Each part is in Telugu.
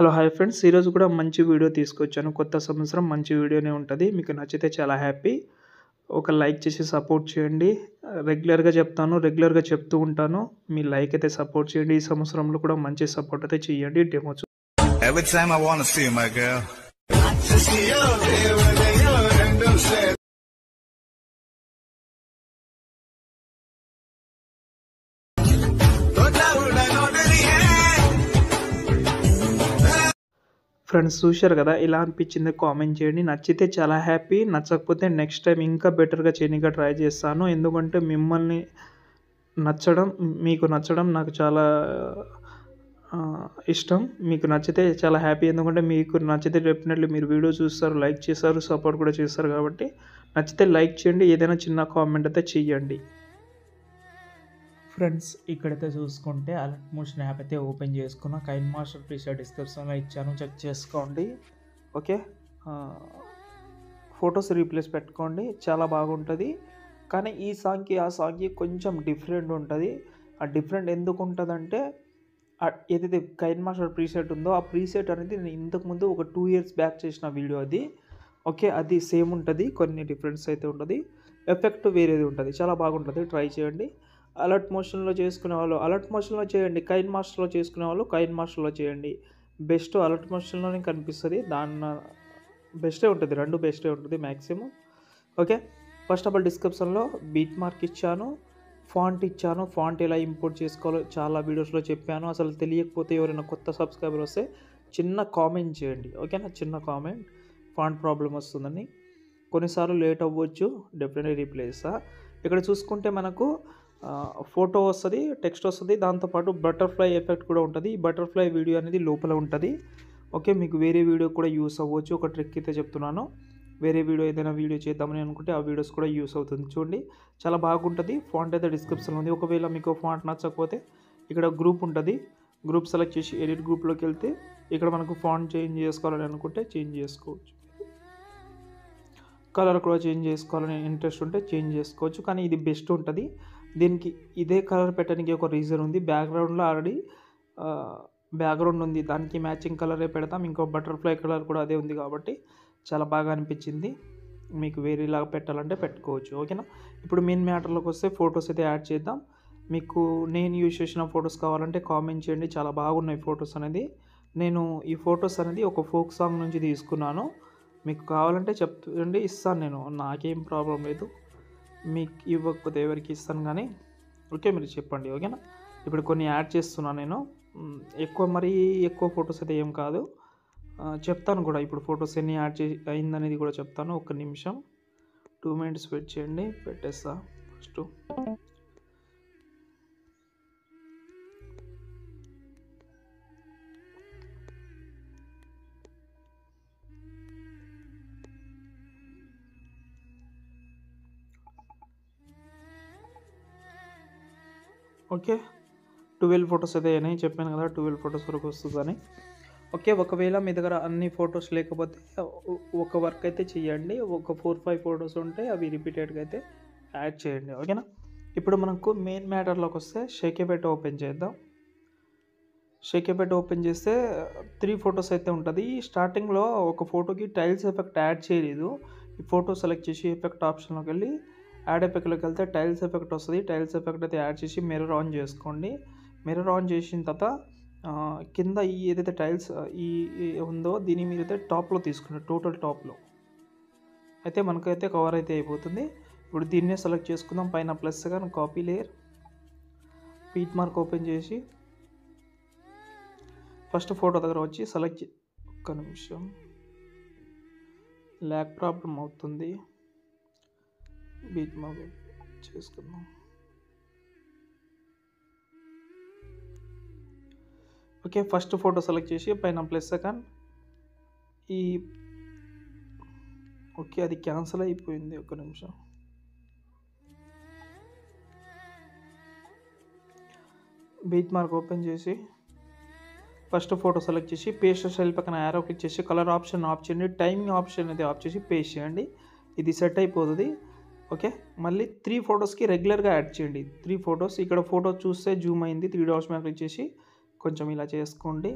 హలో హాయ్ ఫ్రెండ్స్, ఈరోజు కూడా మంచి వీడియో తీసుకొచ్చాను. కొత్త సంవత్సరం మంచి వీడియోనే ఉంటుంది. మీకు నచ్చితే చాలా హ్యాపీ. ఒక లైక్ చేసి సపోర్ట్ చేయండి. రెగ్యులర్గా చెప్తూ ఉంటాను. మీ లైక్ అయితే సపోర్ట్ చేయండి. ఈ సంవత్సరంలో కూడా మంచి సపోర్ట్ అయితే చేయండి. Demo Every time I wanna see you, my girl. Friends, చూశారు కదా, ఇలా అనిపించింది కామెంట్ చేయండి. నచ్చితే చాలా హ్యాపీ, నచ్చకపోతే నెక్స్ట్ టైం ఇంకా బెటర్గా చేయడానికి ట్రై చేస్తాను. ఎందుకంటే మీకు నచ్చడం నాకు చాలా ఇష్టం. మీకు నచ్చితే చాలా హ్యాపీ. ఎందుకంటే మీకు నచ్చితే డెఫినెట్లీ మీరు వీడియో చూస్తారు, లైక్ చేస్తారు, సపోర్ట్ కూడా చేస్తారు. కాబట్టి నచ్చితే లైక్ చేయండి, ఏదైనా చిన్న కామెంట్ అయితే చేయండి. ఫ్రెండ్స్, ఇక్కడైతే చూసుకుంటే అలర్ట్ మోషన్ యాప్ అయితే ఓపెన్ చేసుకున్నా. కైన్ మాస్టర్ ప్రీసెట్ డిస్క్రిప్షన్లో ఇచ్చాను, చెక్ చేసుకోండి. ఓకే, ఫొటోస్ రీప్లేస్ పెట్టుకోండి, చాలా బాగుంటుంది. కానీ ఈ సాంగ్కి ఆ సాంగ్కి కొంచెం డిఫరెంట్ ఉంటుంది. ఆ డిఫరెంట్ ఎందుకు ఉంటుందంటే, ఏదైతే కైన్ మాస్టర్ ప్రీసెట్ ఉందో ఆ ప్రీసెట్ అనేది నేను ఇంతకుముందు ఒక 2 years బ్యాక్ చేసిన వీడియో అది. ఓకే, అది సేమ్ ఉంటుంది, కొన్ని డిఫరెన్స్ అయితే ఉంటుంది. ఎఫెక్ట్ వేరేది ఉంటుంది, చాలా బాగుంటుంది, ట్రై చేయండి. అలర్ట్ మోషన్లో చేసుకునే వాళ్ళు అలర్ట్ మోషన్లో చేయండి, కైన్ మాస్టర్లో చేసుకునే వాళ్ళు కైన్ మాస్టర్లో చేయండి. బెస్ట్ అలర్ట్ మోషన్లోనే కనిపిస్తుంది, బెస్టే ఉంటుంది, రెండు బెస్టే ఉంటుంది maximum. Okay, first of all డిస్క్రిప్షన్లో బీట్ మార్క్ ఇచ్చాను, ఫాంట్ ఇచ్చాను. ఫాంట్ ఎలా ఇంపోర్ట్ చేసుకోవాలో చాలా వీడియోస్లో చెప్పాను. అసలు తెలియకపోతే ఎవరైనా కొత్త సబ్స్క్రైబర్ వస్తే చిన్న కామెంట్ చేయండి, ఓకేనా? చిన్న కామెంట్, ఫాంట్ ప్రాబ్లం వస్తుందని. కొన్నిసార్లు లేట్ అవ్వచ్చు, డెఫినెట్లీ రీప్లే చేస్తా. ఇక్కడ చూసుకుంటే మనకు ఫోటో వస్తుంది, టెక్స్ట్ వస్తుంది, దాంతోపాటు బటర్ఫ్లై ఎఫెక్ట్ కూడా ఉంటుంది. ఈ బటర్ఫ్లై వీడియో అనేది లోపల ఉంటుంది. ఓకే, మీకు వేరే వీడియో కూడా యూస్ అవ్వచ్చు. ఒక ట్రిక్ అయితే చెప్తున్నాను. వేరే వీడియో ఏదైనా వీడియో చేద్దామని అనుకుంటే ఆ వీడియోస్ కూడా యూస్ అవుతుంది. చూడండి, చాలా బాగుంటుంది. ఫాంట్ అయితే డిస్క్రిప్షన్లో ఉంది. ఒకవేళ మీకు ఫాంట్ నచ్చకపోతే ఇక్కడ గ్రూప్ ఉంటుంది, గ్రూప్ సెలెక్ట్ చేసి ఎడిట్ గ్రూప్లోకి వెళ్తే ఇక్కడ మనకు ఫాంట్ చేంజ్ చేసుకోవాలని అనుకుంటే చేంజ్ చేసుకోవచ్చు. కలర్ కూడా చేంజ్ చేసుకోవాలని ఇంట్రెస్ట్ ఉంటే చేంజ్ చేసుకోవచ్చు. కానీ ఇది బెస్ట్ ఉంటుంది. దీనికి ఇదే కలర్ పెట్టడానికి ఒక రీజన్ ఉంది. బ్యాక్గ్రౌండ్లో ఆల్రెడీ బ్యాక్గ్రౌండ్ ఉంది, దానికి మ్యాచింగ్ కలరే పెడతాం. ఇంకో బటర్ఫ్లై కలర్ కూడా అదే ఉంది కాబట్టి చాలా బాగా అనిపించింది. మీకు వేరేలాగా పెట్టాలంటే పెట్టుకోవచ్చు, ఓకేనా? ఇప్పుడు మెయిన్ మ్యాటర్లోకి వస్తే ఫొటోస్ అయితే యాడ్ చేద్దాం. మీకు నేను యూజ్ చేసిన ఫొటోస్ కావాలంటే కామెంట్ చేయండి, చాలా బాగున్నాయి ఫొటోస్ అనేది. నేను ఈ ఫొటోస్ అనేది ఒక ఫోక్ సాంగ్ నుంచి తీసుకున్నాను. మీకు కావాలంటే చెప్పండి, ఇస్తాను నేను, నాకేం ప్రాబ్లం లేదు. మీకు ఇవ్వకపోతే ఎవరికి ఇస్తాను కానీ, ఓకే, మీరు చెప్పండి, ఓకేనా? ఇప్పుడు కొన్ని యాడ్ చేస్తున్నాను నేను. మరీ ఎక్కువ ఫొటోస్ అయితే ఏం కాదు, చెప్తాను కూడా. ఇప్పుడు ఫొటోస్ ఎన్ని యాడ్ అయిందనేది కూడా చెప్తాను. ఒక్క నిమిషం, 2 minutes వెయిట్ చేయండి, పెట్టేస్తా ఫస్ట్. ఓకే, 12 ఫొటోస్ అయితే అయినాయి. చెప్పాను కదా 12 ఫొటోస్ వరకు వస్తుందని. ఓకే, ఒకవేళ మీ దగ్గర అన్ని ఫొటోస్ లేకపోతే ఒక వర్క్ అయితే చేయండి. ఒక 4-5 ఫొటోస్ ఉంటే అవి రిపీటెడ్గా అయితే యాడ్ చేయండి, ఓకేనా? ఇప్పుడు మనకు మెయిన్ మ్యాటర్లోకి వస్తే షేక్ ఎఫెక్ట్ ఓపెన్ చేద్దాం. షేక్ ఎఫెక్ట్ ఓపెన్ చేస్తే 3 ఫొటోస్ అయితే ఉంటుంది. స్టార్టింగ్లో ఒక ఫోటోకి టైల్స్ ఎఫెక్ట్ యాడ్ చేయలేదు. ఈ ఫోటో సెలెక్ట్ చేసి ఎఫెక్ట్ ఆప్షన్లోకి వెళ్ళి యాడ్ ఎఫెక్ట్లోకి వెళ్తే టైల్స్ ఎఫెక్ట్ వస్తుంది. టైల్స్ ఎఫెక్ట్ అయితే యాడ్ చేసి మిర్రర్ ఆన్ చేసుకోండి. మిర్రర్ ఆన్ చేసిన తర్వాత కింద ఏదైతే టైల్స్ ఉందో దీని మీద అయితే టాప్లో తీసుకున్నాం, టోటల్ టాప్లో అయితే మనకైతే కవర్ అయితే అయిపోతుంది. ఇప్పుడు దీన్నే సెలెక్ట్ చేసుకుందాం. పైన ప్లస్ కానీ copy layer, beat mark open చేసి ఫస్ట్ ఫోటో దగ్గర వచ్చి సెలెక్ట్. ఒక్క నిమిషం, ల్యాగ్ ప్రాబ్లం అవుతుంది, బీట్ మార్క్ చేసుకుందాం. ఓకే, ఫస్ట్ ఫోటో సెలెక్ట్ చేసి పైన ప్లస్ సెకండ్ ఓకే, అది క్యాన్సిల్ అయిపోయింది. ఒక నిమిషం, బీట్ మార్క్ ఓపెన్ చేసి ఫస్ట్ ఫోటో సెలెక్ట్ చేసి పేస్ట్ స్టైల్ పక్కన యారో క్లిక్ చేసి కలర్ ఆప్షన్ ఆఫ్ చేయండి, టైమింగ్ ఆప్షన్ అయితే ఆఫ్ చేసి పేస్ట్ చేయండి. ఇది సెట్ అయిపోతుంది. ఓకే, మళ్ళీ 3 ఫొటోస్కి రెగ్యులర్గా యాడ్ చేయండి. 3 ఫొటోస్, ఇక్కడ ఫోటో చూస్తే జూమ్ అయింది, 3 డాట్స్ మీద క్లిక్ చేసి కొంచెం ఇలా చేసుకోండి.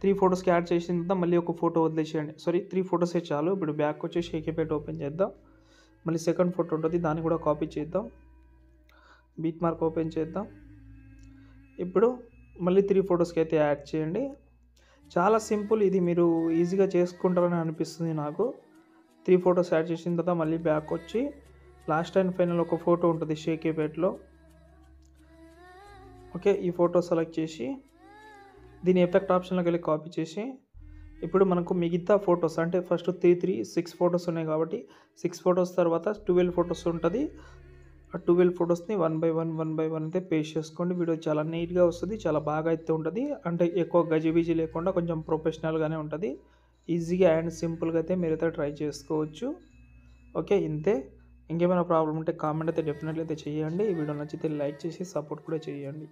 3 ఫోటోస్కి యాడ్ చేసిన తర్వాత మళ్ళీ ఒక ఫోటో వదిలేసేయండి. సారీ 3 ఫోటోసే చాలు. ఇప్పుడు బ్యాక్ వచ్చేసి షేకిపేట ఓపెన్ చేద్దాం. మళ్ళీ సెకండ్ ఫోటో ఉంటుంది, దాన్ని కూడా కాపీ చేద్దాం. బీట్ మార్క్ ఓపెన్ చేద్దాం. ఇప్పుడు మళ్ళీ 3 ఫోటోస్కి అయితే యాడ్ చేయండి. చాలా సింపుల్, ఇది మీరు ఈజీగా చేసుకుంటారని అనిపిస్తుంది నాకు. 3 ఫోటోస్ యాడ్ చేసిన తర్వాత మళ్ళీ బ్యాక్ వచ్చి లాస్ట్ అండ్ ఫైనల్ ఒక ఫోటో ఉంటుంది షేకిపేటలో. ఓకే, ఈ ఫోటో సెలెక్ట్ చేసి దీని ఎఫెక్ట్ ఆప్షన్లోకి వెళ్ళి కాపీ చేసి ఇప్పుడు మనకు మిగతా ఫొటోస్ అంటే ఫస్ట్ 6 ఫొటోస్ ఉన్నాయి కాబట్టి 6 ఫొటోస్ తర్వాత 12 ఫొటోస్ ఉంటుంది. ఆ 12 ఫొటోస్ని 1 బై 1 అయితే పేస్ట్ చేసుకోండి. వీడియో చాలా నీట్గా వస్తుంది, చాలా బాగా అయితే ఉంటుంది. అంటే ఎక్కువ గజిబిజి లేకుండా కొంచెం ప్రొఫెషనల్గానే ఉంటుంది. ఈజీగా అండ్ సింపుల్గా అయితే మీరైతే ట్రై చేసుకోవచ్చు. ఓకే, ఇంతే. ఇంకేమైనా ప్రాబ్లం ఉంటే కామెంట్ అయితే డెఫినెట్లీ అయితే చేయండి. ఈ వీడియో నచ్చితే లైక్ చేసి సపోర్ట్ కూడా చేయండి.